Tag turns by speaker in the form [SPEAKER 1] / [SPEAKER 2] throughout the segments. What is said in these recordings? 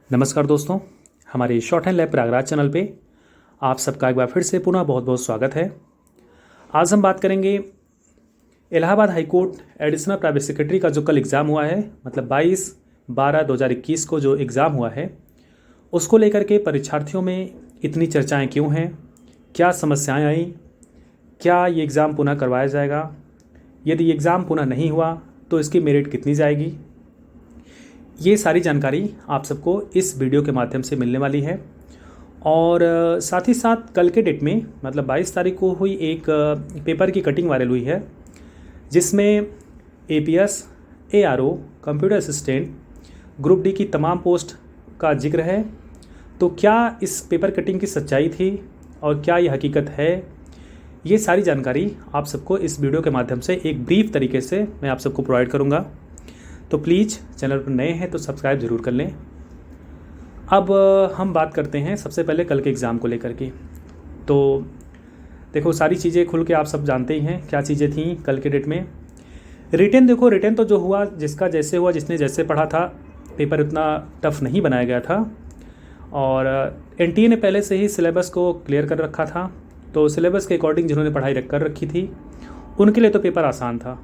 [SPEAKER 1] नमस्कार दोस्तों, हमारे short hand lab Prayagraj channel पे आप सबका एक बार फिर से पुनः बहुत बहुत स्वागत है। आज हम बात करेंगे Allahabad high court additional private secretary का जो कल एग्ज़ाम हुआ है, मतलब 22/12/2021 को जो एग्ज़ाम हुआ है, उसको लेकर के परीक्षार्थियों में इतनी चर्चाएं क्यों हैं, क्या समस्याएं आई, क्या ये एग्ज़ाम पुनः करवाया जाएगा, यदि एग्ज़ाम पुनः नहीं हुआ तो इसकी मेरिट कितनी जाएगी, ये सारी जानकारी आप सबको इस वीडियो के माध्यम से मिलने वाली है। और साथ ही साथ कल के डेट में मतलब 22 तारीख को हुई एक पेपर की कटिंग वायरल हुई है, जिसमें APS, ARO, computer assistant, group D की तमाम पोस्ट का जिक्र है। तो क्या इस पेपर कटिंग की सच्चाई थी और क्या ये हकीकत है, ये सारी जानकारी आप सबको इस वीडियो के माध्यम से एक ब्रीफ तरीके से मैं आप सबको प्रोवाइड करूँगा। तो प्लीज़ चैनल पर नए हैं तो सब्सक्राइब ज़रूर कर लें। अब हम बात करते हैं सबसे पहले कल के एग्ज़ाम को लेकर के। तो देखो, सारी चीज़ें खुल के आप सब जानते ही हैं क्या चीज़ें थी कल के डेट में। रिटेन देखो, रिटेन तो जो हुआ, जिसका जैसे हुआ, जिसने जैसे पढ़ा था, पेपर उतना टफ नहीं बनाया गया था। और NTA ने पहले से ही सिलेबस को क्लियर कर रखा था, तो सिलेबस के अकॉर्डिंग जिन्होंने पढ़ाई कर रखी थी उनके लिए तो पेपर आसान था।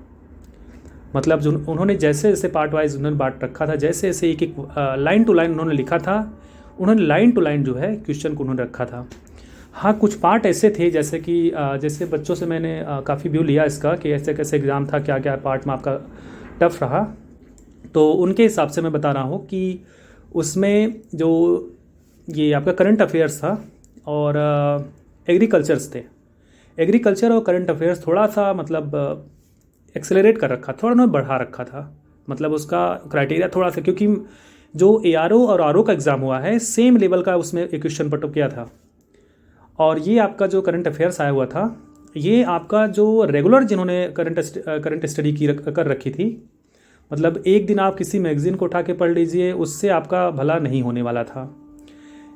[SPEAKER 1] मतलब जो उन्होंने जैसे जैसे पार्ट वाइज उन्होंने बांट रखा था, जैसे जैसे एक एक लाइन टू लाइन उन्होंने लिखा था, उन्होंने लाइन टू लाइन जो है क्वेश्चन को उन्होंने रखा था। हाँ, कुछ पार्ट ऐसे थे जैसे कि जैसे बच्चों से मैंने काफ़ी व्यू लिया इसका कि ऐसे कैसे एग्ज़ाम था, क्या क्या पार्ट में आपका टफ रहा। तो उनके हिसाब से मैं बता रहा हूँ कि उसमें जो ये आपका करंट अफेयर्स था और एग्रीकल्चर्स थे। एग्रीकल्चर और करंट अफेयर्स थोड़ा सा मतलब एक्सेलरेट कर रखा, थोड़ा उन्होंने बढ़ा रखा था, मतलब उसका क्राइटेरिया थोड़ा सा, क्योंकि जो ARO और RO का एग्ज़ाम हुआ है सेम लेवल का उसमें एक क्वेश्चन पुट किया था। और ये आपका जो करंट अफेयर्स आया हुआ था, ये आपका जो रेगुलर जिन्होंने करंट स्टडी की कर रखी थी, मतलब एक दिन आप किसी मैगज़ीन को उठा के पढ़ लीजिए, उससे आपका भला नहीं होने वाला था।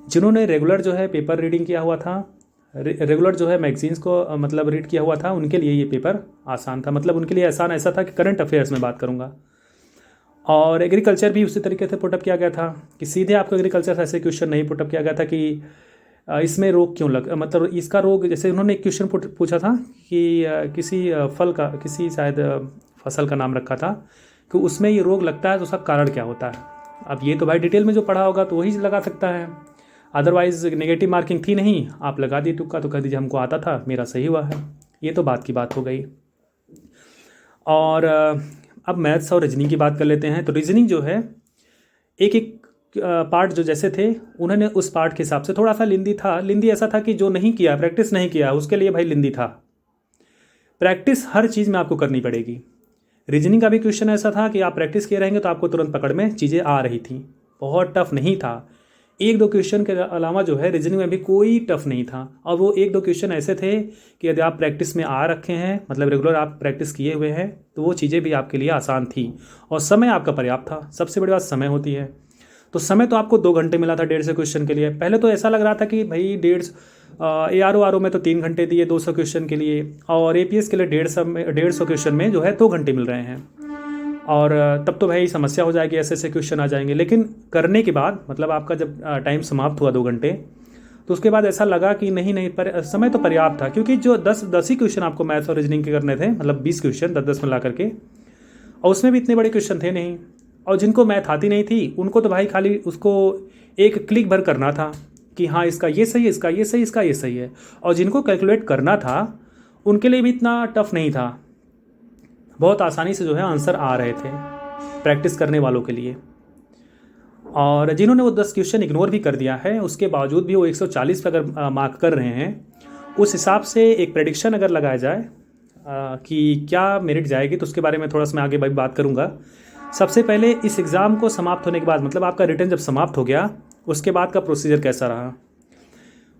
[SPEAKER 1] जिन्होंने रेगुलर जो है पेपर रीडिंग किया हुआ था, रेगुलर जो है मैगजीन्स को मतलब रीड किया हुआ था, उनके लिए ये पेपर आसान था। मतलब उनके लिए आसान ऐसा था कि करंट अफेयर्स में बात करूँगा। और एग्रीकल्चर भी उसी तरीके से पुटअप किया गया था कि सीधे आपको एग्रीकल्चर ऐसे क्वेश्चन नहीं पुटअप किया गया था कि इसमें रोग क्यों लग, मतलब इसका रोग, जैसे उन्होंने एक क्वेश्चन पूछा था कि किसी फल का, किसी शायद फसल का नाम रखा था कि उसमें ये रोग लगता है तो उसका कारण क्या होता है। अब ये तो भाई डिटेल में जो पढ़ा होगा तो वही लगा सकता है, अदरवाइज नेगेटिव मार्किंग थी नहीं, आप लगा दिए तुक्का तो कह दीजिए हमको आता था, मेरा सही हुआ है। ये तो बात की बात हो गई। और अब मैथ्स और रीजनिंग की बात कर लेते हैं। तो रीजनिंग जो है, एक एक पार्ट जो जैसे थे उन्होंने उस पार्ट के हिसाब से थोड़ा सा लिंदी था। लिंदी ऐसा था कि जो नहीं किया, प्रैक्टिस नहीं किया, उसके लिए भाई लिंदी था। प्रैक्टिस हर चीज़ में आपको करनी पड़ेगी। रीजनिंग का भी क्वेश्चन ऐसा था कि आप प्रैक्टिस किए रहेंगे तो आपको तुरंत पकड़ में चीज़ें आ रही थी, बहुत टफ नहीं था। एक दो क्वेश्चन के अलावा जो है रीजनिंग में भी कोई टफ नहीं था। और वो एक दो क्वेश्चन ऐसे थे कि यदि आप प्रैक्टिस में आ रखे हैं, मतलब रेगुलर आप प्रैक्टिस किए हुए हैं, तो वो चीज़ें भी आपके लिए आसान थी। और समय आपका पर्याप्त था, सबसे बड़ी बात समय होती है। तो समय तो आपको 2 घंटे मिला था 150 क्वेश्चन के लिए। पहले तो ऐसा लग रहा था कि भाई 150 ARO में तो 3 घंटे दिए 200 क्वेश्चन के लिए, और APS के लिए 150 क्वेश्चन में जो है 2 घंटे मिल रहे हैं। और तब तो भाई समस्या हो जाएगी, ऐसे ऐसे क्वेश्चन आ जाएंगे। लेकिन करने के बाद, मतलब आपका जब टाइम समाप्त हुआ 2 घंटे, तो उसके बाद ऐसा लगा कि नहीं नहीं, पर समय तो पर्याप्त था, क्योंकि जो 10 ही क्वेश्चन आपको मैथ्स और रीजनिंग के करने थे, मतलब 20 क्वेश्चन 10-10 मिला करके, और उसमें भी इतने बड़े क्वेश्चन थे नहीं। और जिनको मैथ आती नहीं थी उनको तो भाई खाली उसको एक क्लिक भर करना था कि हाँ इसका ये सही है, इसका ये सही, इसका ये सही है। और जिनको कैलकुलेट करना था उनके लिए भी इतना टफ नहीं था, बहुत आसानी से जो है आंसर आ रहे थे प्रैक्टिस करने वालों के लिए। और जिन्होंने वो 10 क्वेश्चन इग्नोर भी कर दिया है, उसके बावजूद भी वो 140 पे अगर मार्क कर रहे हैं, उस हिसाब से एक प्रेडिक्शन अगर लगाया जाए कि क्या मेरिट जाएगी, तो उसके बारे में थोड़ा सा मैं आगे भाई बात करूँगा। सबसे पहले इस एग्ज़ाम को समाप्त होने के बाद, मतलब आपका रिटर्न जब समाप्त हो गया, उसके बाद का प्रोसीजर कैसा रहा।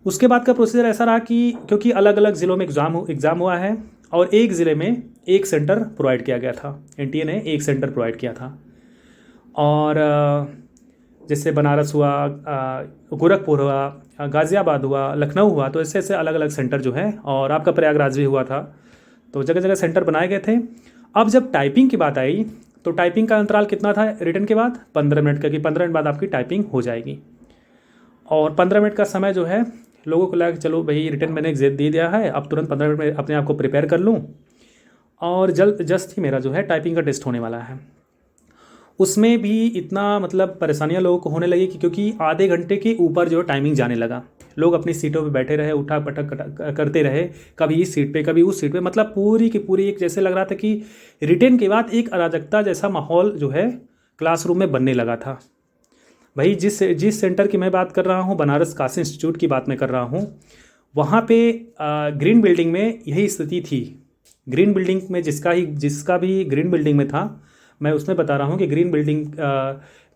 [SPEAKER 1] उसके बाद का प्रोसीजर ऐसा रहा कि क्योंकि अलग अलग ज़िलों में एग्ज़ाम हुआ है और एक ज़िले में एक सेंटर प्रोवाइड किया गया था, NTA ने एक सेंटर प्रोवाइड किया था। और जैसे बनारस हुआ, गोरखपुर हुआ, गाज़ियाबाद हुआ, लखनऊ हुआ, तो ऐसे ऐसे अलग अलग सेंटर जो है, और आपका प्रयागराज भी हुआ था। तो जगह जगह सेंटर बनाए गए थे। अब जब टाइपिंग की बात आई तो टाइपिंग का अंतराल कितना था रिटन के बाद? 15 मिनट का, कि 15 मिनट बाद आपकी टाइपिंग हो जाएगी। और 15 मिनट का समय जो है लोगों को लगा कि चलो भाई रिटन मैंने एग्जाम दे दिया है, अब तुरंत 15 मिनट में अपने आप को प्रिपेयर कर लूँ और जस्ट ही मेरा जो है टाइपिंग का टेस्ट होने वाला है। उसमें भी इतना मतलब परेशानियां लोगों को होने लगी कि क्योंकि आधे घंटे के ऊपर जो टाइमिंग जाने लगा, लोग अपनी सीटों पे बैठे रहे, उठा पटक करते रहे, कभी इस सीट पे कभी उस सीट पे, मतलब पूरी की पूरी एक जैसे लग रहा था कि रिटेन के बाद एक अराजकता जैसा माहौल जो है क्लासरूम में बनने लगा था। भाई जिस सेंटर की मैं बात कर रहा हूँ, बनारस काशी इंस्टीट्यूट की बात मैं कर रहा हूँ, वहाँ पे ग्रीन बिल्डिंग में यही स्थिति थी। ग्रीन बिल्डिंग में जिसका भी ग्रीन बिल्डिंग में था, मैं उसमें बता रहा हूँ कि ग्रीन बिल्डिंग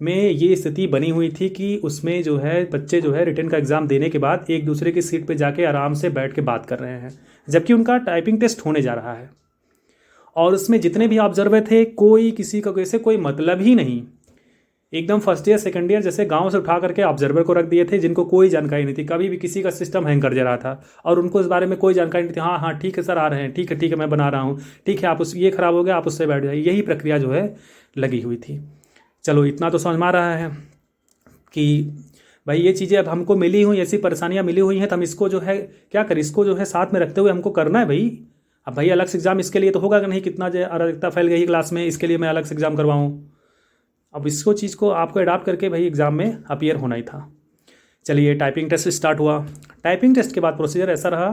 [SPEAKER 1] में ये स्थिति बनी हुई थी कि उसमें जो है बच्चे जो है रिटन का एग्ज़ाम देने के बाद एक दूसरे की सीट पे जाके आराम से बैठ के बात कर रहे हैं, जबकि उनका टाइपिंग टेस्ट होने जा रहा है। और उसमें जितने भी ऑब्जर्वर थे, कोई किसी का कैसे कोई मतलब ही नहीं, एकदम फर्स्ट ईयर सेकंड ईयर जैसे गांव से उठा करके ऑब्जर्वर को रख दिए थे, जिनको कोई जानकारी नहीं थी, कभी भी किसी का सिस्टम हैंग कर जा रहा था और उनको इस बारे में कोई जानकारी नहीं थी। हाँ हाँ ठीक है सर, आ रहे हैं, ठीक है मैं बना रहा हूँ, ठीक है आप उस ये ख़राब हो गया आप उससे बैठ जाइए, यही प्रक्रिया जो है लगी हुई थी। चलो इतना तो समझ में आ रहा है कि भाई ये चीज़ें अब हमको मिली हुई, ऐसी परेशानियाँ मिली हुई हैं, तो हम इसको जो है क्या करें, इसको जो है साथ में रखते हुए हमको करना है भाई। अब भाई अलग से एग्ज़ाम इसके लिए तो होगा कि नहीं, कितना जो अराजकता फैल गई क्लास में, इसके लिए मैं अलग से एग्ज़ाम करवाऊँ। अब इसको चीज़ को आपको अडाप्ट करके भाई एग्ज़ाम में अपीयर होना ही था। चलिए टाइपिंग टेस्ट स्टार्ट हुआ। टाइपिंग टेस्ट के बाद प्रोसीजर ऐसा रहा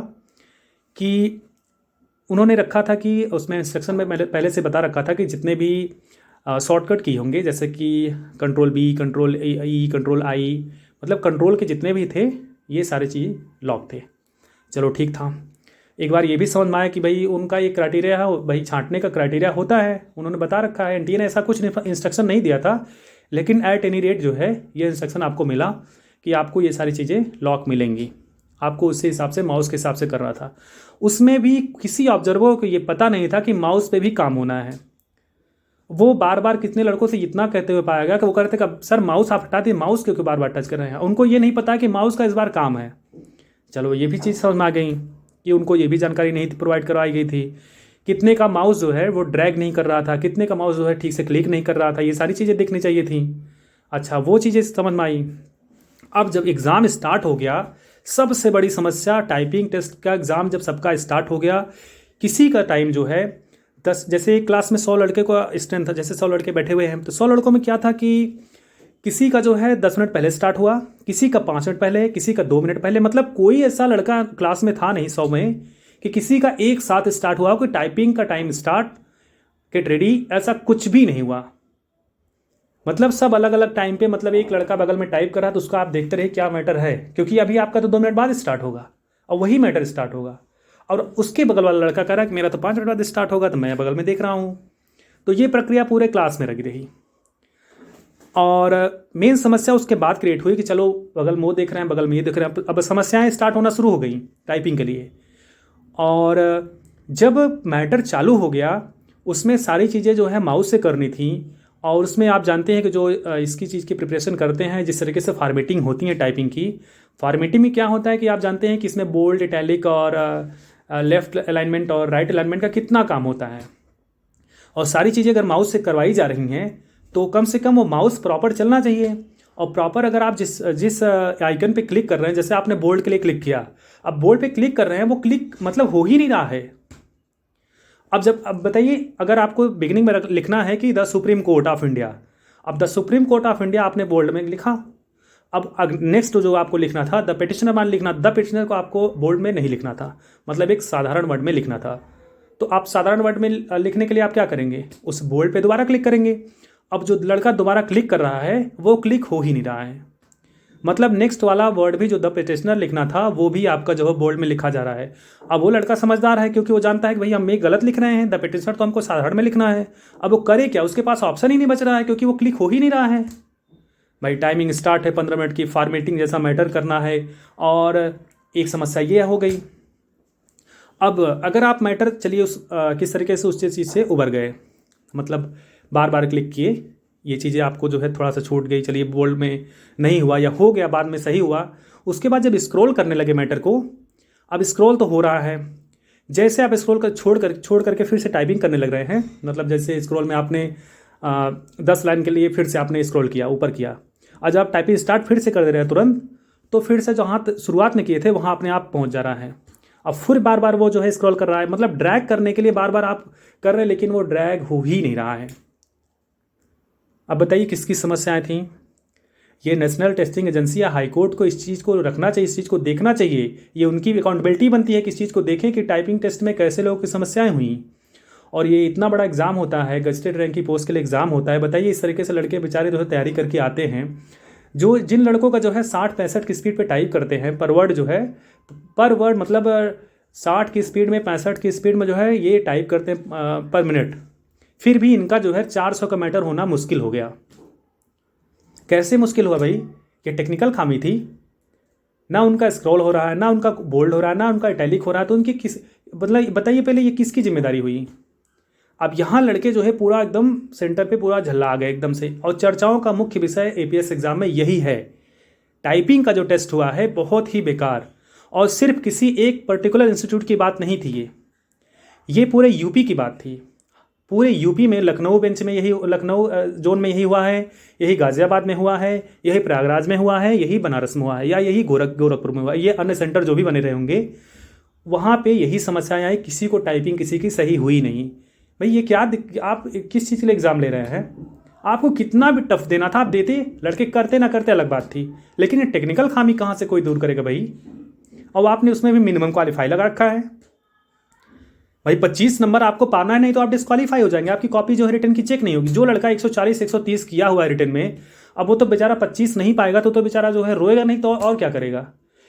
[SPEAKER 1] कि उन्होंने रखा था कि उसमें इंस्ट्रक्शन में मैंने पहले से बता रखा था कि जितने भी शॉर्टकट की होंगे, जैसे कि कंट्रोल-B, कंट्रोल-E, कंट्रोल-I, मतलब कंट्रोल के जितने भी थे ये सारे चीज़ लॉक थे। चलो ठीक था। एक बार ये भी समझ में आया कि भाई उनका ये क्राइटेरिया है, भाई छांटने का क्राइटेरिया होता है, उन्होंने बता रखा है। एनटीए ने ऐसा कुछ इंस्ट्रक्शन नहीं दिया था, लेकिन एट एनी रेट जो है ये इंस्ट्रक्शन आपको मिला कि आपको ये सारी चीज़ें लॉक मिलेंगी, आपको उसी हिसाब से माउस के हिसाब से करना था। उसमें भी किसी ऑब्जर्वर को ये पता नहीं था कि माउस पे भी काम होना है। वो बार बार कितने लड़कों से इतना कहते हुए पाया गया कि वो कहते कि सर माउस आप हटा दिए, माउस क्यों बार बार टच कर रहे हैं। उनको ये नहीं पता कि माउस का इस बार काम है। चलो ये भी चीज़ समझ में आ गई कि उनको ये भी जानकारी नहीं प्रोवाइड करवाई गई थी। कितने का माउस जो है वो ड्रैग नहीं कर रहा था, कितने का माउस जो है ठीक से क्लिक नहीं कर रहा था, ये सारी चीज़ें देखनी चाहिए थी। अच्छा वो चीज़ें समझ में आई। अब जब एग्ज़ाम स्टार्ट हो गया, सबसे बड़ी समस्या टाइपिंग टेस्ट का एग्ज़ाम जब सबका स्टार्ट हो गया, किसी का टाइम जो है 10, जैसे एक क्लास में 100 लड़के का स्ट्रेंथ था, जैसे 100 लड़के बैठे हुए हैं, तो 100 लड़कों में क्या था कि किसी का जो है 10 मिनट पहले स्टार्ट हुआ, किसी का 5 मिनट पहले, किसी का 2 मिनट पहले, मतलब कोई ऐसा लड़का क्लास में था नहीं 100 में कि किसी का एक साथ स्टार्ट हुआ, कोई टाइपिंग का टाइम स्टार्ट गेट रेडी ऐसा कुछ भी नहीं हुआ। मतलब सब अलग अलग टाइम पे, मतलब एक लड़का बगल में टाइप कर रहा तो उसका आप देखते रहे क्या मैटर है, क्योंकि अभी आपका तो 2 मिनट बाद स्टार्ट होगा और वही मैटर स्टार्ट होगा, और उसके बगल वाला लड़का कह रहा है कि मेरा तो 5 मिनट बाद स्टार्ट होगा, तो मैं बगल में देख रहा हूँ। तो ये प्रक्रिया पूरे क्लास में लगी रही। और मेन समस्या उसके बाद क्रिएट हुई कि चलो बगल में वो देख रहे हैं, बगल में ये देख रहे हैं, अब समस्याएं स्टार्ट होना शुरू हो गई टाइपिंग के लिए। और जब मैटर चालू हो गया, उसमें सारी चीज़ें जो है माउस से करनी थी, और उसमें आप जानते हैं कि जो इसकी चीज़ की प्रिपरेशन करते हैं, जिस तरीके से फॉर्मेटिंग होती है टाइपिंग की, फॉर्मेटिंग में क्या होता है कि आप जानते हैं कि इसमें बोल्ड, इटैलिक और लेफ़्ट अलाइनमेंट और राइट अलाइनमेंट का कितना काम होता है। और सारी चीज़ें अगर माउस से करवाई जा रही हैं तो कम से कम वो माउस प्रॉपर चलना चाहिए। और प्रॉपर अगर आप जिस आइकन पे क्लिक कर रहे हैं, जैसे आपने बोल्ड के लिए क्लिक किया, अब बोल्ड पे क्लिक कर रहे हैं, वो क्लिक मतलब हो ही नहीं रहा है। अब बताइए, अगर आपको बिगिनिंग में लिखना है कि the Supreme Court of India, अब the Supreme Court of India आपने बोल्ड में लिखा, अब नेक्स्ट जो आपको लिखना था द पिटिशनर मान लिखना, द पिटिशनर को आपको बोल्ड में नहीं लिखना था, मतलब एक साधारण वर्ड में लिखना था। तो आप साधारण वर्ड में लिखने के लिए आप क्या करेंगे, उस बोल्ड पे दोबारा क्लिक करेंगे। अब जो लड़का दोबारा क्लिक कर रहा है वो क्लिक हो ही नहीं रहा है, मतलब नेक्स्ट वाला वर्ड भी जो द पिटिशनर लिखना था वो भी आपका जो है बोल्ड में लिखा जा रहा है। अब वो लड़का समझदार है, क्योंकि वो जानता है कि भाई हम एक गलत लिख रहे हैं, द पिटिशनर तो हमको साधारण में लिखना है। अब वो करे क्या, उसके पास ऑप्शन ही नहीं बच रहा है, क्योंकि वो क्लिक हो ही नहीं रहा है। भाई टाइमिंग स्टार्ट है 15 मिनट की, फॉर्मेटिंग जैसा मैटर करना है, और एक समस्या ये हो गई। अब अगर आप मैटर चलिए किस तरीके से उस चीज़ से उबर गए, मतलब बार बार क्लिक किए, ये चीज़ें आपको जो है थोड़ा सा छूट गई, चलिए बोल्ड में नहीं हुआ या हो गया बाद में सही हुआ। उसके बाद जब स्क्रॉल करने लगे मैटर को, अब स्क्रॉल तो हो रहा है, जैसे आप स्क्रॉल कर छोड़ करके फिर से टाइपिंग करने लग रहे हैं, मतलब जैसे स्क्रॉल में आपने 10 लाइन के लिए फिर से आपने स्क्रॉल किया, ऊपर किया, और जब आप टाइपिंग स्टार्ट फिर से कर दे रहे हैं तुरंत, तो फिर से जहाँ शुरुआत में किए थे वहाँ अपने आप पहुँच जा रहा है। अब फिर बार बार वो जो है स्क्रॉल कर रहा है, मतलब ड्रैग करने के लिए बार बार आप कर रहे हैं, लेकिन वो ड्रैग हो ही नहीं रहा है। अब बताइए किसकी समस्याएं थी? ये नेशनल टेस्टिंग एजेंसी या हाई कोर्ट को इस चीज़ को रखना चाहिए, इस चीज़ को देखना चाहिए। ये उनकी अकाउंटेबिलिटी बनती है कि इस चीज़ को देखें कि टाइपिंग टेस्ट में कैसे लोगों की समस्याएं हुई। और ये इतना बड़ा एग्ज़ाम होता है, गजटेड रैंक की पोस्ट के लिए एग्ज़ाम होता है। बताइए इस तरीके से लड़के बेचारे जो है तैयारी करके आते हैं, जो जिन लड़कों का जो है 60-65 की स्पीड पे टाइप करते हैं पर वर्ड, जो है पर वर्ड मतलब 60 की स्पीड में 65 की स्पीड में जो है ये टाइप करते हैं पर मिनट, फिर भी इनका जो है 400 का मैटर होना मुश्किल हो गया। कैसे मुश्किल हुआ भाई? ये टेक्निकल खामी थी, ना उनका स्क्रॉल हो रहा है, ना उनका बोल्ड हो रहा है, ना उनका इटैलिक हो रहा है, तो उनकी किस, मतलब बताइए पहले ये किसकी जिम्मेदारी हुई? अब यहाँ लड़के जो है पूरा एकदम सेंटर पे पूरा झल्ला आ गए एकदम से। और चर्चाओं का मुख्य विषय एपीएस एग्जाम में यही है, टाइपिंग का जो टेस्ट हुआ है बहुत ही बेकार। और सिर्फ किसी एक पर्टिकुलर इंस्टीट्यूट की बात नहीं थी, ये पूरे यूपी की बात थी। पूरे यूपी में लखनऊ बेंच में यही, लखनऊ जोन में यही हुआ है, यही गाज़ियाबाद में हुआ है, यही प्रयागराज में हुआ है, यही बनारस में हुआ है, या यही गोरखपुर में हुआ है, ये अन्य सेंटर जो भी बने रहे होंगे वहाँ पे यही समस्याएं आई। किसी को टाइपिंग किसी की सही हुई नहीं। भाई ये क्या आप किस चीज़ के लिए एग्ज़ाम ले रहे हैं? आपको कितना भी टफ देना था आप देते, लड़के करते ना करते अलग बात थी, लेकिन ये टेक्निकल खामी कहाँ से कोई दूर करेगा भाई? और आपने उसमें भी मिनिमम क्वालिफाई लगा रखा है। भाई 25 नंबर आपको पाना है, नहीं तो आप डिस्क्वालीफाई हो जाएंगे, आपकी कॉपी जो है रिटर्न की चेक नहीं होगी। जो लड़का 140 130 किया हुआ है रिटर्न में, अब वो तो बेचारा 25 नहीं पाएगा, तो बेचारा जो है रोएगा नहीं तो और क्या करेगा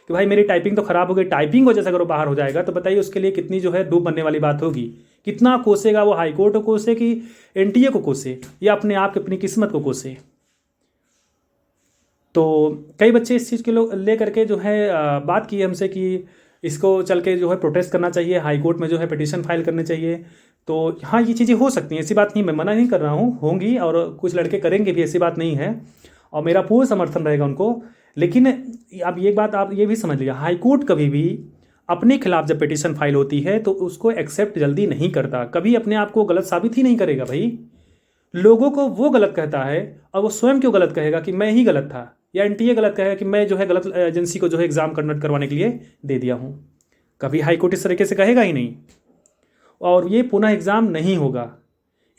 [SPEAKER 1] कि भाई मेरी टाइपिंग तो खराब हो गई। टाइपिंग वजह से अगर वो बाहर हो जाएगा तो बताइए उसके लिए कितनी जो है डूब बनने वाली बात होगी। कितना कोसेगा वो, हाई कोर्ट को कोसे कि एनटीए को कोसे, या अपने आप की अपनी किस्मत को कोसे। तो कई बच्चे इस चीज़ के ले करके जो है बात की हमसे कि इसको चल के जो है प्रोटेस्ट करना चाहिए, हाई कोर्ट में जो है पिटीशन फाइल करने चाहिए। तो हाँ, ये चीज़ें हो सकती हैं, ऐसी बात नहीं, मैं मना नहीं कर रहा हूँ, होंगी और कुछ लड़के करेंगे भी, ऐसी बात नहीं है, और मेरा पूरा समर्थन रहेगा उनको। लेकिन अब ये बात आप ये भी समझ लीजिए, हाई कोर्ट कभी भी अपने खिलाफ जब पिटीशन फाइल होती है तो उसको एक्सेप्ट जल्दी नहीं करता, कभी अपने आप को गलत साबित ही नहीं करेगा भाई। लोगों को वो गलत कहता है, और वो स्वयं क्यों गलत कहेगा कि मैं ही गलत था, या एनटीए गलत कहेगा कि मैं जो है गलत एजेंसी को जो है एग्ज़ाम कंडक्ट करवाने के लिए दे दिया हूँ। कभी हाई कोर्ट इस तरीके से कहेगा ही नहीं, और ये पुनः एग्ज़ाम नहीं होगा।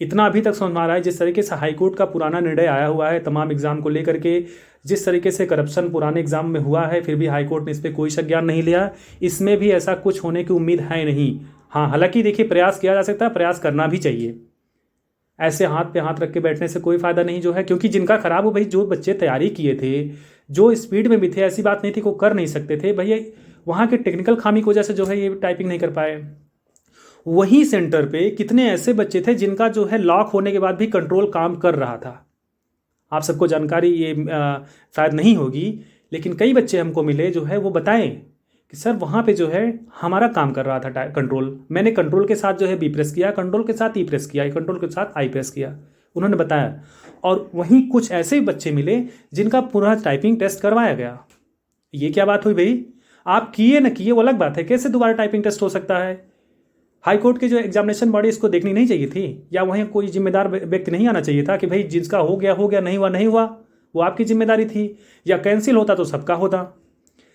[SPEAKER 1] इतना अभी तक समझ में आ रहा है, जिस तरीके से हाई कोर्ट का पुराना निर्णय आया हुआ है तमाम एग्ज़ाम को लेकर के, जिस तरीके से करप्शन पुराने एग्ज़ाम में हुआ है, फिर भी हाई कोर्ट ने इस पर कोई संज्ञान नहीं लिया। इसमें भी ऐसा कुछ होने की उम्मीद है नहीं। हाँ, हालांकि देखिए प्रयास किया जा सकता है, प्रयास करना भी चाहिए, ऐसे हाथ पे हाथ रख के बैठने से कोई फ़ायदा नहीं जो है, क्योंकि जिनका ख़राब हो भाई, जो बच्चे तैयारी किए थे, जो स्पीड में भी थे, ऐसी बात नहीं थी को कर नहीं सकते थे भैया, वहाँ के टेक्निकल खामी की वजह से जो है ये टाइपिंग नहीं कर पाए। वहीं सेंटर पे कितने ऐसे बच्चे थे जिनका जो है लॉक होने के बाद भी कंट्रोल काम कर रहा था। आप सबको जानकारी ये शायद नहीं होगी, लेकिन कई बच्चे हमको मिले जो है वो बताएं कि सर वहाँ पे जो है हमारा काम कर रहा था कंट्रोल, मैंने कंट्रोल के साथ जो है बी प्रेस किया, कंट्रोल के साथ ई प्रेस किया, कंट्रोल के साथ आई प्रेस किया, उन्होंने बताया। और वहीं कुछ ऐसे बच्चे मिले जिनका पूरा टाइपिंग टेस्ट करवाया गया। ये क्या बात हुई भाई? आप किए न किए वो अलग बात है, कैसे दोबारा टाइपिंग टेस्ट हो सकता है? हाई कोर्ट की जो एग्जामिनेशन बॉडी इसको देखनी नहीं चाहिए थी, या वहीं कोई जिम्मेदार व्यक्ति नहीं आना चाहिए था कि भाई जिसका हो गया, नहीं हुआ नहीं हुआ, वो आपकी जिम्मेदारी थी, या कैंसिल होता तो सबका होता।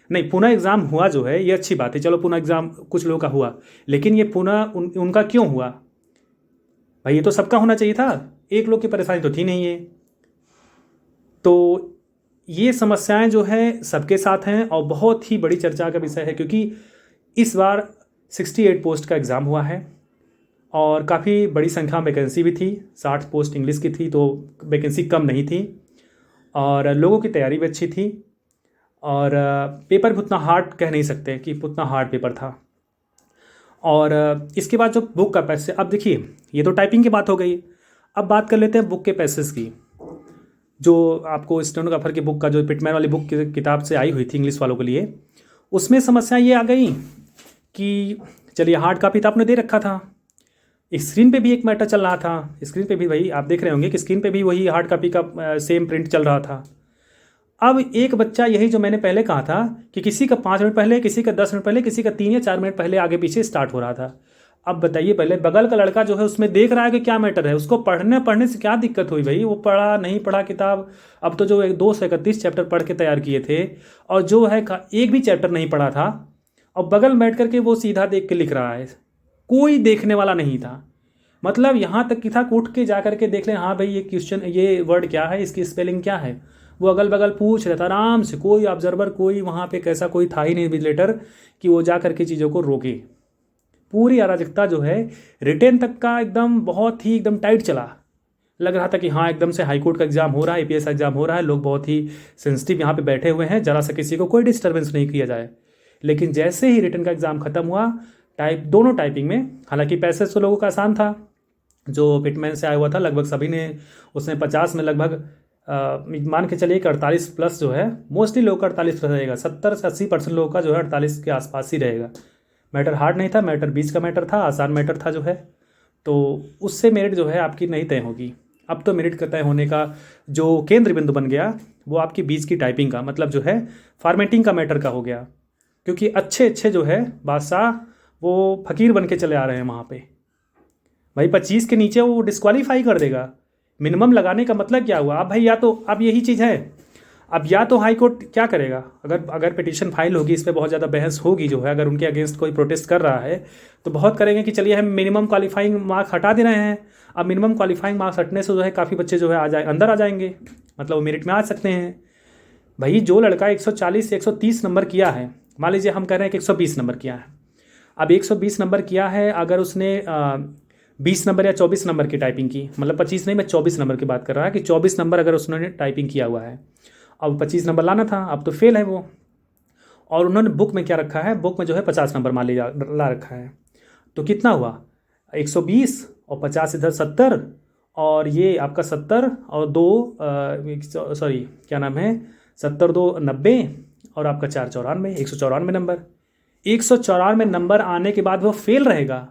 [SPEAKER 1] नहीं, पुनः एग्ज़ाम हुआ जो है ये अच्छी बात है, चलो पुनः एग्ज़ाम कुछ लोगों का हुआ, लेकिन ये पुनः उनका क्यों हुआ भाई? ये तो सबका होना चाहिए था, एक लोग की परेशानी तो थी नहीं है। तो ये समस्याएं जो है सबके साथ हैं, और बहुत ही बड़ी चर्चा का विषय है, क्योंकि इस बार 68 पोस्ट का एग्ज़ाम हुआ है, और काफ़ी बड़ी संख्या में वैकेंसी भी थी। 60 पोस्ट इंग्लिश की थी, तो वैकेंसी कम नहीं थी, और लोगों की तैयारी भी अच्छी थी, और पेपर भी उतना हार्ड कह नहीं सकते कि उतना हार्ड पेपर था। और इसके बाद जो बुक का पैसे, अब देखिए ये तो टाइपिंग की बात हो गई, अब बात कर लेते हैं बुक के पैसेस की। जो आपको स्टेनोग्राफर की बुक का जो पिटमैन वाली बुक किताब से आई हुई थी इंग्लिश वालों के लिए, उसमें समस्या ये आ गई कि चलिए हार्ड कापी तो आपने दे रखा था, स्क्रीन पे भी एक मैटर चल रहा था, स्क्रीन पे भी वही आप देख रहे होंगे कि स्क्रीन पे भी वही हार्ड कापी का सेम प्रिंट चल रहा था। अब एक बच्चा, यही जो मैंने पहले कहा था कि किसी का 5 मिनट पहले, किसी का 10 मिनट पहले, किसी का 3 या 4 मिनट पहले आगे पीछे स्टार्ट हो रहा था। अब बताइए, पहले बगल का लड़का जो है उसमें देख रहा है कि क्या मैटर है, उसको पढ़ने से क्या दिक्कत हुई भाई? वो पढ़ा नहीं पढ़ा किताब, अब तो जो 231 चैप्टर पढ़ के तैयार किए थे और जो है एक भी चैप्टर नहीं पढ़ा था, और बगल में बैठ करके वो सीधा देख के लिख रहा है, कोई देखने वाला नहीं था। मतलब यहाँ तक कि था कि उठ के जा करके देख लें, हाँ भाई ये क्वेश्चन, ये वर्ड क्या है, इसकी स्पेलिंग क्या है, वो अगल बगल पूछ रहा था आराम से। कोई ऑब्जर्वर, कोई वहाँ पे कैसा कोई था ही नहीं विजिलेटर कि वो जा करके चीज़ों को रोके। पूरी अराजकता जो है रिटेन तक का एकदम बहुत ही एकदम टाइट चला। लग रहा था कि हाँ एकदम से हाईकोर्ट का एग्जाम हो रहा है, एपीएस एग्जाम हो रहा है, लोग बहुत ही सेंसिटिव यहाँ पे बैठे हुए हैं, जरा सा किसी को कोई डिस्टर्बेंस नहीं किया जाए। लेकिन जैसे ही रिटन का एग्ज़ाम खत्म हुआ, दोनों टाइपिंग में, हालांकि पैसे तो लोगों का आसान था, जो पिटमैन से आया हुआ था लगभग सभी ने, उसने 50 में लगभग मान के चलिए कि 48 प्लस जो है, मोस्टली लोगों का 48 प्लस रहेगा, 70 से 80% लोगों का जो है 48 के आसपास ही रहेगा। मैटर हार्ड नहीं था, मैटर बीच का मैटर था, आसान मैटर था जो है, तो उससे मेरिट जो है आपकी नहीं तय होगी। अब तो मेरिट का तय होने का जो केंद्र बिंदु बन गया वो आपकी बीच की टाइपिंग का, मतलब जो है फॉर्मेटिंग का मैटर का हो गया, क्योंकि अच्छे अच्छे जो है बादशाह वो फकीर बन के चले आ रहे हैं वहाँ पे। भाई 25 के नीचे वो डिस्क्वालीफाई कर देगा। मिनिमम लगाने का मतलब क्या हुआ? अब भाई या तो अब यही चीज़ है, अब या तो हाई कोर्ट क्या करेगा, अगर पिटीशन फाइल होगी, इस पर बहुत ज़्यादा बहस होगी जो है, अगर उनके अगेंस्ट कोई प्रोटेस्ट कर रहा है तो बहुत करेंगे कि चलिए हम मिनिमम क्वालिफाइंग मार्क्स हटा दे रहे हैं। अब मिनिमम क्वालिफाइंग मार्क्स हटने से जो है काफ़ी बच्चे जो है अंदर आ जाएंगे, मतलब वो मेरिट में आ सकते हैं। भाई जो लड़का 140 से 130 नंबर किया है, मान लीजिए हम कह रहे हैं कि 120 नंबर किया है, अब 120 नंबर किया है, अगर उसने 20 नंबर या 24 नंबर की टाइपिंग की, मतलब 25 नहीं, मैं 24 नंबर की बात कर रहा है कि 24 नंबर अगर उसने टाइपिंग किया हुआ है, अब 25 नंबर लाना था, अब तो फेल है वो। और उन्होंने बुक में क्या रखा है, बुक में जो है 50 नंबर मान लिया ला रखा है, तो कितना हुआ 120 और 50 इधर 70, और ये आपका 70 और 2 सॉरी क्या नाम है 70 2 90 और आपका 4 94, 194 नंबर। 194 नंबर आने के बाद वो फेल रहेगा,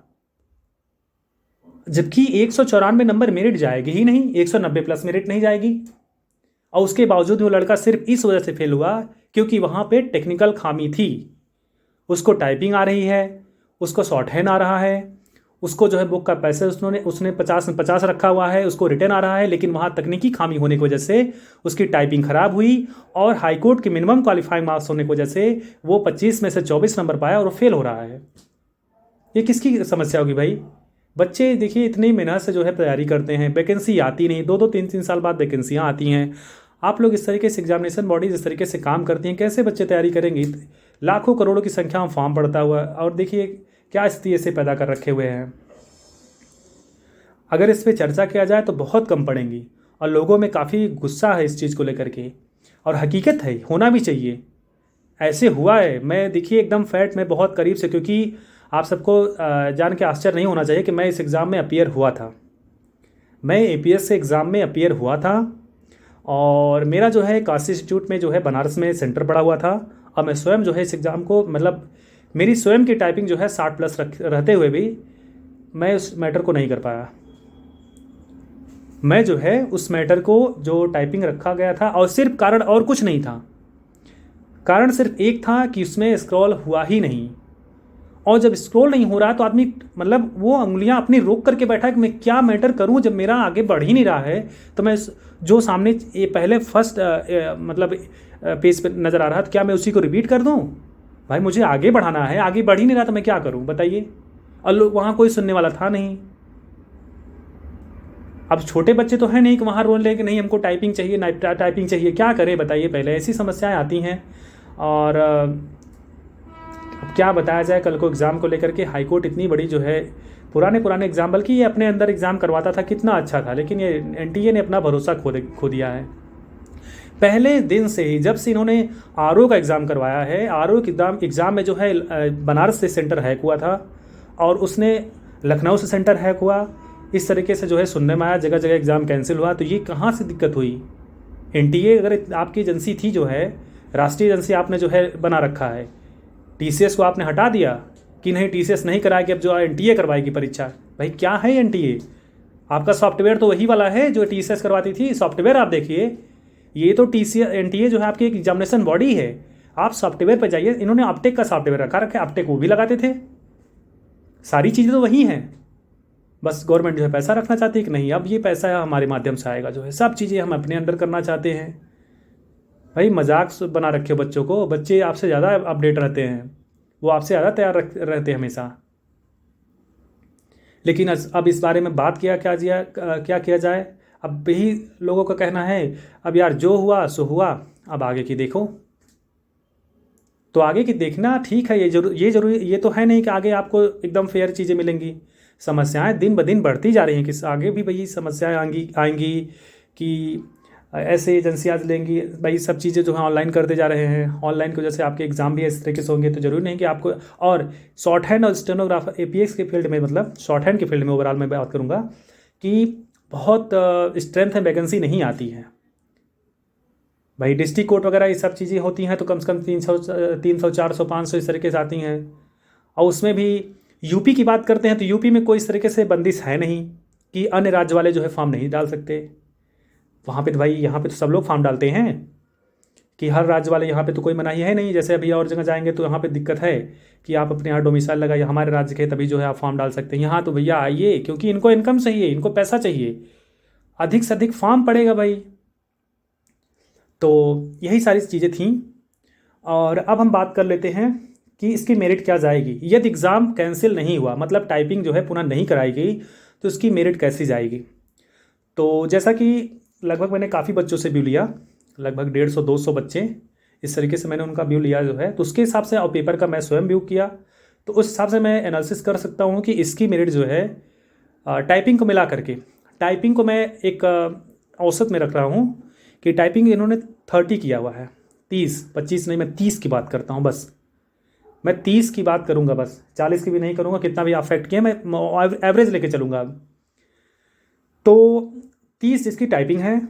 [SPEAKER 1] जबकि 194 नंबर मेरिट जाएगी ही नहीं, 190 प्लस मेरिट नहीं जाएगी। और उसके बावजूद वो लड़का सिर्फ इस वजह से फेल हुआ क्योंकि वहाँ पे टेक्निकल खामी थी। उसको टाइपिंग आ रही है, उसको शॉर्ट हैंड आ रहा है, उसको जो है बुक का पैसे उसने 50 रखा हुआ है, उसको रिटर्न आ रहा है, लेकिन वहाँ तकनीकी खामी होने की वजह से उसकी टाइपिंग ख़राब हुई, और हाईकोर्ट के मिनिमम क्वालिफाइंग मार्क्स होने की वजह से वो 25 में से 24 नंबर पाया और वो फेल हो रहा है। ये किसकी समस्या होगी भाई? बच्चे देखिए इतनी मेहनत से जो है तैयारी करते हैं, वैकेंसी आती नहीं, 2 3 साल बाद वैकेंसियाँ आती हैं। आप लोग इस तरीके से एग्जामिनेशन बॉडीज इस तरीके से काम करती हैं, कैसे बच्चे तैयारी करेंगे? लाखों करोड़ों की संख्या में फॉर्म पड़ता हुआ, और देखिए क्या स्थिति ऐसे पैदा कर रखे हुए हैं। अगर इस पर चर्चा किया जाए तो बहुत कम पड़ेंगी, और लोगों में काफ़ी गुस्सा है इस चीज़ को लेकर के, और हकीकत है, होना भी चाहिए। ऐसे हुआ है, मैं देखिए एकदम फैक्ट में बहुत करीब से, क्योंकि आप सबको जान के आश्चर्य नहीं होना चाहिए कि मैं इस एग्ज़ाम में अपीयर हुआ था। मैं एपीएस से एग्ज़ाम में अपीयर हुआ था, और मेरा जो है काशी इंस्टीट्यूट में जो है बनारस में सेंटर पड़ा हुआ था, और मैं स्वयं जो है इस एग्ज़ाम को, मतलब मेरी स्वयं की टाइपिंग जो है 60 प्लस रहते हुए भी मैं उस मैटर को नहीं कर पाया। मैं जो है उस मैटर को जो टाइपिंग रखा गया था, और सिर्फ कारण और कुछ नहीं था, कारण सिर्फ एक था कि उसमें स्क्रॉल हुआ ही नहीं। और जब स्क्रॉल नहीं हो रहा तो आदमी, मतलब वो उंगलियां अपनी रोक करके बैठा है कि मैं क्या मैटर करूं, जब मेरा आगे बढ़ ही नहीं रहा है, तो मैं जो सामने ये पहले फर्स्ट मतलब पेज पे नज़र आ रहा था, क्या मैं उसी को रिपीट कर दूं? भाई मुझे आगे बढ़ाना है, आगे बढ़ ही नहीं रहा तो मैं क्या करूं बताइए? और लोग वहाँ कोई सुनने वाला था नहीं। अब छोटे बच्चे तो हैं नहीं कि वहाँ रोल ले कि नहीं हमको टाइपिंग चाहिए, टाइपिंग चाहिए, क्या करें बताइए? पहले ऐसी समस्याएं आती हैं। और अब क्या बताया जाए, कल को एग्ज़ाम को लेकर के हाईकोर्ट इतनी बड़ी जो है, पुराने एग्ज़ाम, बल्कि ये अपने अंदर एग्ज़ाम करवाता था, कितना अच्छा था, लेकिन ये एनटीए ने अपना भरोसा खो दिया है। पहले दिन से ही जब से इन्होंने आरओ का एग्ज़ाम करवाया है, आरओ एग्ज़ाम में जो है बनारस से सेंटर हैक हुआ था, और उसने लखनऊ से सेंटर हैक हुआ, इस तरीके से जो है सुनने में आया, जगह जगह एग्ज़ाम कैंसिल हुआ। तो ये कहाँ से दिक्कत हुई? एनटीए अगर आपकी एजेंसी थी जो है, राष्ट्रीय एजेंसी आपने जो है बना रखा है, टीसीएस को आपने हटा दिया कि नहीं टीसीएस नहीं कराएगी, अब जो एनटीए करवाएगी परीक्षा। भाई क्या है एनटीए? आपका सॉफ्टवेयर तो वही वाला है जो टीसीएस करवाती थी। सॉफ्टवेयर आप देखिए, ये तो एनटीए जो है आपकी एक एग्जामिनेशन बॉडी है, आप सॉफ्टवेयर पर जाइए। इन्होंने अपटेक का सॉफ्टवेयर रखा है, अपटेक वो भी लगाते थे। सारी चीज़ें तो वही हैं, बस गवर्नमेंट जो है पैसा रखना चाहती है कि नहीं अब ये पैसा हमारे माध्यम से आएगा, जो है सब चीज़ें हम अपने अंडर करना चाहते हैं। भाई मजाक बना रखे हो बच्चों को, बच्चे आपसे ज़्यादा अपडेट रहते हैं, वो आपसे ज़्यादा तैयार रहते हैं हमेशा। लेकिन अब इस बारे में बात क्या किया जाए। अब यही लोगों का कहना है अब यार जो हुआ सो हुआ, अब आगे की देखो। तो आगे की देखना ठीक है, ये जरूरी ये तो है नहीं कि आगे आपको एकदम फेयर चीज़ें मिलेंगी। समस्याएं दिन ब दिन बढ़ती जा रही हैं कि आगे भी भाई समस्याएं आएंगी कि ऐसे एजेंसियाँ लेंगी भाई, सब चीज़ें जो है ऑनलाइन करते जा रहे हैं। ऑनलाइन की वजह से आपके एग्ज़ाम भी इस तरीके से होंगे, तो ज़रूरी नहीं कि आपको। और शॉर्ट हैंड और स्टेनोग्राफर एपीएस के फील्ड में, मतलब शॉर्ट हैंड के फील्ड में ओवरऑल मैं बात करूँगा कि बहुत स्ट्रेंथ है, वैकेंसी नहीं आती है भाई। डिस्ट्रिक्ट कोर्ट वगैरह ये सब चीज़ें होती हैं तो कम से कम 300 400 500 इस तरीके से आती हैं। और उसमें भी यूपी की बात करते हैं तो यूपी में कोई इस तरीके से बंदिश है नहीं कि अन्य राज्य वाले जो है फॉर्म नहीं डाल सकते। वहाँ पे तो भाई यहाँ पे तो सब लोग फॉर्म डालते हैं कि हर राज्य वाले, यहाँ पे तो कोई मनाही है नहीं। जैसे अभी और जगह जाएंगे तो यहाँ पे दिक्कत है कि आप अपने यहाँ डोमिसाइल लगाइए हमारे राज्य के, तभी जो है आप फॉर्म डाल सकते हैं। यहाँ तो भैया आइए, क्योंकि इनको इनकम चाहिए, इनको पैसा चाहिए, अधिक से अधिक फॉर्म पड़ेगा भाई। तो यही सारी चीज़ें थीं। और अब हम बात कर लेते हैं कि इसकी मेरिट क्या जाएगी यदि एग्ज़ाम कैंसिल नहीं हुआ, मतलब टाइपिंग जो है पुनः नहीं कराई गई, तो इसकी मेरिट कैसी जाएगी। तो जैसा कि लगभग मैंने काफ़ी बच्चों से व्यू लिया, लगभग 150-200 बच्चे, इस तरीके से मैंने उनका व्यू लिया जो है, तो उसके हिसाब से और पेपर का मैं स्वयं व्यू किया, तो उस हिसाब से मैं एनालिसिस कर सकता हूँ कि इसकी मेरिट जो है टाइपिंग को मिला करके, टाइपिंग को मैं एक औसत में रख रहा हूँ कि टाइपिंग इन्होंने 30 किया हुआ है, 30-25 नहीं, मैं 30 की बात करता हूँ बस। मैं 30 की बात करूँगा बस, 40 की भी नहीं करूँगा। कितना भी अफेक्ट किया मैं एवरेज लेके चलूँगा। तो 30 जिसकी टाइपिंग है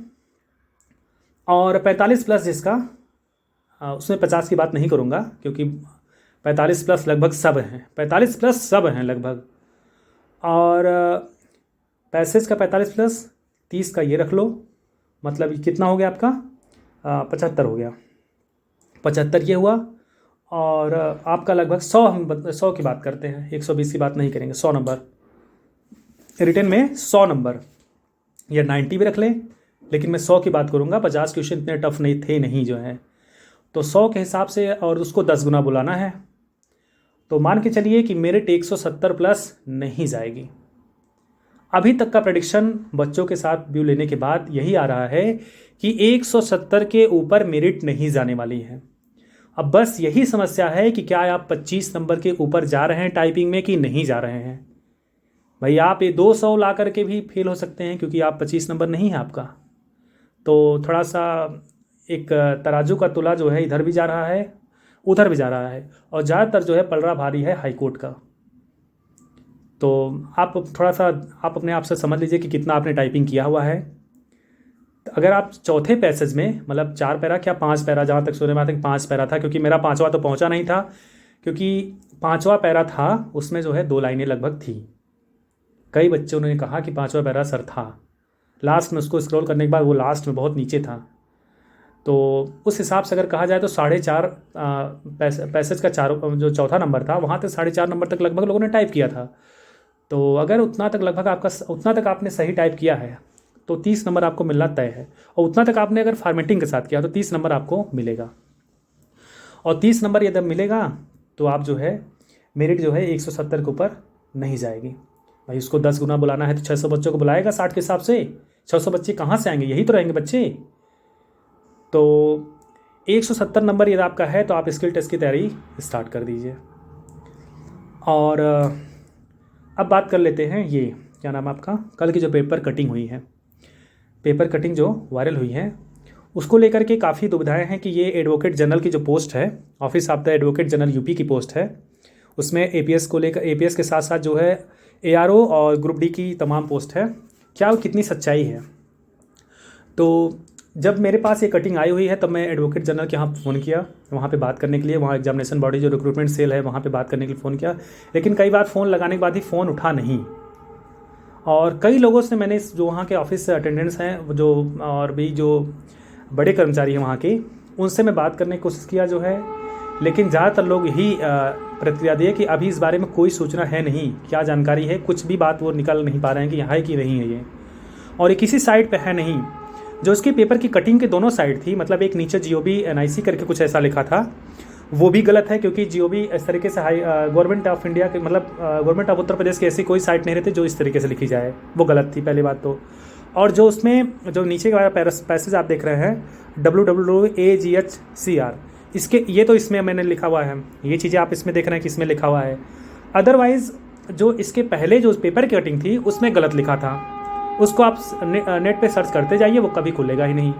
[SPEAKER 1] और 45 प्लस जिसका, उसमें 50 की बात नहीं करूँगा क्योंकि 45 प्लस लगभग सब हैं, 45 प्लस सब हैं लगभग। और पैसेज का 45 प्लस 30 का ये रख लो, मतलब कितना हो गया आपका 75 हो गया, 75 ये हुआ। और आपका लगभग 100, हम 100 की बात करते हैं, 120 की बात नहीं करेंगे। 100 नंबर रिटन में, 100 नंबर या 90 भी रख लें, लेकिन मैं 100 की बात करूँगा। 50 क्वेश्चन इतने टफ नहीं थे नहीं जो है, तो 100 के हिसाब से, और उसको 10 गुना बुलाना है, तो मान के चलिए कि मेरिट 170 प्लस नहीं जाएगी। अभी तक का प्रेडिक्शन बच्चों के साथ व्यू लेने के बाद यही आ रहा है कि 170 के ऊपर मेरिट नहीं जाने वाली है। अब बस यही समस्या है कि क्या आप 25 नंबर के ऊपर जा रहे हैं टाइपिंग में कि नहीं जा रहे हैं। भाई आप ये 200 ला करके भी फेल हो सकते हैं क्योंकि आप 25 नंबर नहीं है आपका। तो थोड़ा सा एक तराजू का तुला जो है इधर भी जा रहा है उधर भी जा रहा है, और ज़्यादातर जो है पलड़ा भारी है हाई कोर्ट का। तो आप थोड़ा सा आप अपने आप से समझ लीजिए कि कितना आपने टाइपिंग किया हुआ है। तो अगर आप चौथे पैसेज में, मतलब 4 पैरा क्या 5 पैरा, जहाँ तक सुने में आता है 5 पैरा था, क्योंकि मेरा 5वां तो पहुँचा नहीं था, क्योंकि 5वां पैरा था उसमें जो है 2 लाइनें लगभग थी। कई बच्चों ने कहा कि 5वां पैरा सर था, लास्ट में उसको स्क्रॉल करने के बाद वो लास्ट में बहुत नीचे था। तो उस हिसाब से अगर कहा जाए तो 4.5 पैसेज का जो चौथा नंबर था वहाँ तक 4.5 नंबर तक लगभग लोगों ने टाइप किया था। तो अगर उतना तक लगभग उतना तक आपने सही टाइप किया है तो 30 नंबर आपको मिलना तय है, और उतना तक आपने अगर फॉर्मेटिंग के साथ किया तो 30 नंबर आपको मिलेगा। और 30 नंबर यदि मिलेगा तो आप जो है मेरिट जो है 170 के ऊपर नहीं जाएगी। भाई उसको 10 गुना बुलाना है तो 600 बच्चों को बुलाएगा 60 के हिसाब से। 600 बच्चे कहाँ से आएंगे, यही तो रहेंगे बच्चे। तो 170 नंबर यदि आपका है तो आप स्किल टेस्ट की तैयारी स्टार्ट कर दीजिए। और अब बात कर लेते हैं, ये क्या नाम है आपका, कल की जो पेपर कटिंग हुई है, पेपर कटिंग जो वायरल हुई है, उसको लेकर के काफ़ी दुविधाएं हैं कि ये एडवोकेट जनरल की जो पोस्ट है, office of the advocate general UP की पोस्ट है, उसमें एपीएस को लेकर, एपीएस के साथ साथ जो है एआरओ और ग्रुप डी की तमाम पोस्ट है, क्या वो कितनी सच्चाई है। तो जब मेरे पास ये कटिंग आई हुई है तब मैं एडवोकेट जनरल के यहाँ फ़ोन किया, वहाँ पे बात करने के लिए, वहाँ एग्जामिनेशन बॉडी जो रिक्रूटमेंट सेल है वहाँ पे बात करने के लिए फ़ोन किया, लेकिन कई बार फ़ोन लगाने के बाद ही फ़ोन उठा नहीं। और कई लोगों से मैंने जो वहाँ के ऑफिस अटेंडेंट्स हैं जो, और भी जो बड़े कर्मचारी हैं वहाँ के, उनसे मैं बात करने की कोशिश किया जो है, लेकिन ज़्यादातर लोग यही प्रतिक्रिया दिए कि अभी इस बारे में कोई सूचना है नहीं, क्या जानकारी है, कुछ भी बात वो निकल नहीं पा रहे हैं कि है कि नहीं है ये, और ये किसी साइट पे है नहीं। जो उसके पेपर की कटिंग के दोनों साइड थी, मतलब एक नीचे GOB NIC करके कुछ ऐसा लिखा था, वो भी गलत है, क्योंकि GOB इस तरीके से गवर्नमेंट ऑफ इंडिया के मतलब गवर्नमेंट ऑफ उत्तर प्रदेश की ऐसी कोई साइट नहीं रहती जो इस तरीके से लिखी जाए, वो गलत थी पहली बात तो। और जो उसमें जो नीचे का पैसेज आप देख रहे हैं WWAGHCR, इसके ये तो इसमें मैंने लिखा हुआ है, ये चीज़ें आप इसमें देख रहे हैं कि इसमें लिखा हुआ है। अदरवाइज़ जो इसके पहले जो पेपर की कटिंग थी उसमें गलत लिखा था, उसको आप नेट पे सर्च करते जाइए, वो कभी खुलेगा ही नहीं।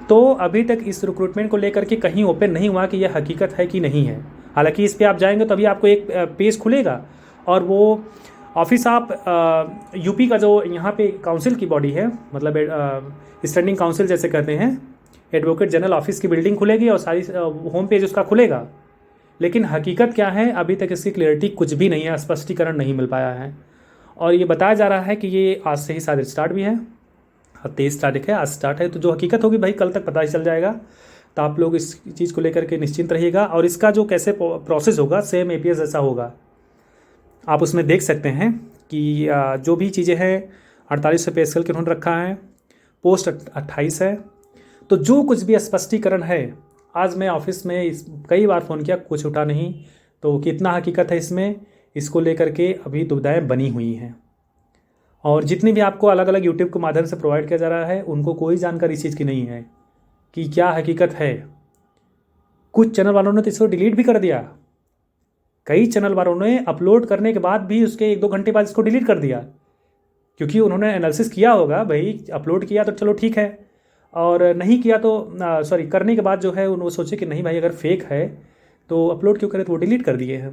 [SPEAKER 1] तो अभी तक इस रिक्रूटमेंट को लेकर के कहीं ओपन नहीं हुआ कि यह हकीकत है कि नहीं है। हालांकि इस पे आप जाएंगे तो अभी आपको एक पेज खुलेगा, और वो ऑफिस आप यूपी का जो यहाँ पे काउंसिल की बॉडी है, मतलब स्टैंडिंग काउंसिल जैसे कहते हैं, एडवोकेट जनरल ऑफिस की बिल्डिंग खुलेगी और सारी होम पेज उसका खुलेगा। लेकिन हकीकत क्या है अभी तक इसकी क्लियरिटी कुछ भी नहीं है, स्पष्टीकरण नहीं मिल पाया है। और ये बताया जा रहा है कि ये आज से ही शायद स्टार्ट भी है, 23 तारीख है, आज स्टार्ट है। तो जो हकीकत होगी भाई कल तक पता ही चल जाएगा। तो आप लोग इस चीज़ को लेकर के निश्चिंत रहिएगा। और इसका जो कैसे प्रोसेस होगा सेम APS जैसा होगा। आप उसमें देख सकते हैं कि जो भी चीज़ें हैं 48 पे स्केल के उन्होंने रखा है, पोस्ट 28 है। तो जो कुछ भी स्पष्टीकरण है, आज मैं ऑफिस में कई बार फ़ोन किया, कुछ उठा नहीं। तो कितना हकीकत है इसमें, इसको लेकर के अभी दुविधाएं बनी हुई हैं। और जितनी भी आपको अलग अलग यूट्यूब के माध्यम से प्रोवाइड किया जा रहा है, उनको कोई जानकारी इस चीज़ की नहीं है कि क्या हकीकत है। कुछ चैनल वालों ने तो इसको डिलीट भी कर दिया, कई चैनल वालों ने अपलोड करने के बाद भी उसके 1-2 घंटे बाद इसको डिलीट कर दिया, क्योंकि उन्होंने एनालिसिस किया होगा भाई, अपलोड किया तो चलो ठीक है, और नहीं किया तो सॉरी करने के बाद जो है उन्होंने सोचे कि नहीं भाई अगर फेक है तो अपलोड क्यों करें, तो वो डिलीट कर दिए हैं।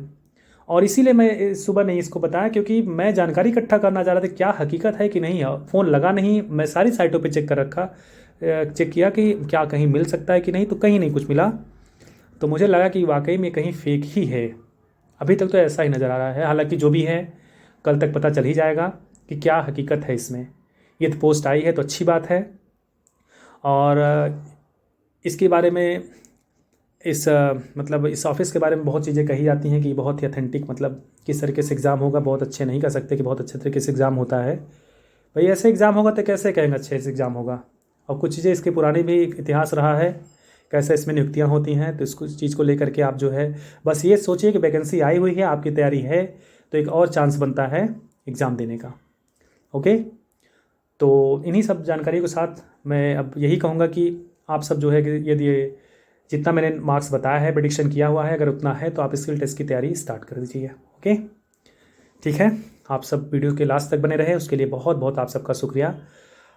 [SPEAKER 1] और इसीलिए मैं सुबह नहीं इसको बताया, क्योंकि मैं जानकारी इकट्ठा करना चाह रहा था क्या हकीकत है कि नहीं है। फ़ोन लगा नहीं, मैं सारी साइटों पे चेक कर रखा, चेक किया कि क्या कहीं मिल सकता है कि नहीं, तो कहीं नहीं कुछ मिला। तो मुझे लगा कि वाकई में कहीं फेक ही है। अभी तक तो ऐसा ही नज़र आ रहा है। हालांकि जो भी है कल तक पता चल ही जाएगा कि क्या हकीकत है इसमें। ये तो पोस्ट आई है तो अच्छी बात है। और इसके बारे में मतलब इस ऑफिस के बारे में बहुत चीज़ें कही जाती हैं कि बहुत ही अथेंटिक, मतलब किस तरीके से एग्ज़ाम होगा, बहुत अच्छे नहीं कह सकते कि बहुत अच्छे तरीके से एग्ज़ाम होता है। भाई ऐसे एग्ज़ाम होगा तो कैसे कहेंगे अच्छे से एग्ज़ाम होगा। और कुछ चीज़ें इसके पुरानी भी इतिहास रहा है, कैसे इसमें नियुक्तियाँ होती हैं। तो इसको चीज़ को लेकर के आप जो है बस ये सोचिए कि वैकेंसी आई हुई है, आपकी तैयारी है, तो एक और चांस बनता है एग्ज़ाम देने का। ओके, तो इन्हीं सब जानकारी के साथ मैं अब यही कहूँगा कि आप सब जो है कि यदि जितना मैंने मार्क्स बताया है, प्रेडिक्शन किया हुआ है, अगर उतना है तो आप स्किल टेस्ट की तैयारी स्टार्ट कर दीजिए। ओके, ठीक है। आप सब वीडियो के लास्ट तक बने रहे, उसके लिए बहुत बहुत आप सबका शुक्रिया।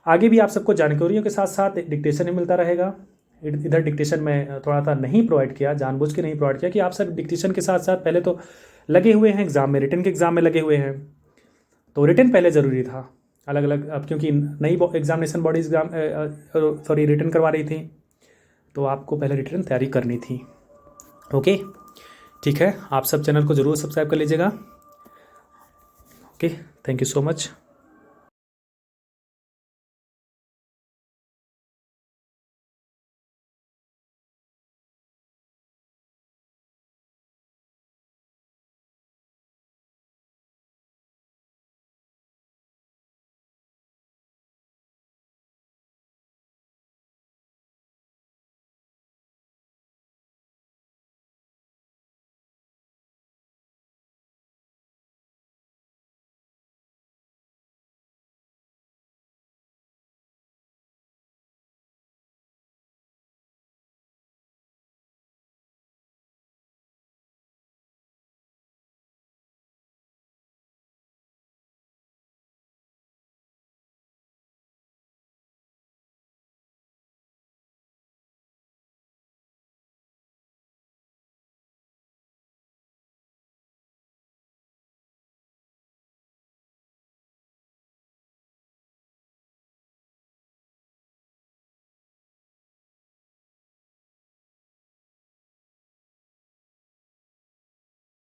[SPEAKER 1] आगे भी आप सबको जानकारियों के साथ साथ डिक्टेशन भी मिलता रहेगा। इधर डिक्टेशन में थोड़ा सा नहीं प्रोवाइड किया, जानबूझ के नहीं प्रोवाइड किया कि आप सब डिक्टेशन के साथ साथ पहले तो लगे हुए हैं एग्ज़ाम में, रिटन के एग्ज़ाम में लगे हुए हैं, तो रिटन पहले ज़रूरी था अलग अलग। अब क्योंकि नई एग्जामिनेशन बॉडी रिटन करवा रही थी, तो आपको पहले रिटन तैयारी करनी थी। ओके, ठीक है। आप सब चैनल को ज़रूर सब्सक्राइब कर लीजिएगा। Okay, thank you so much.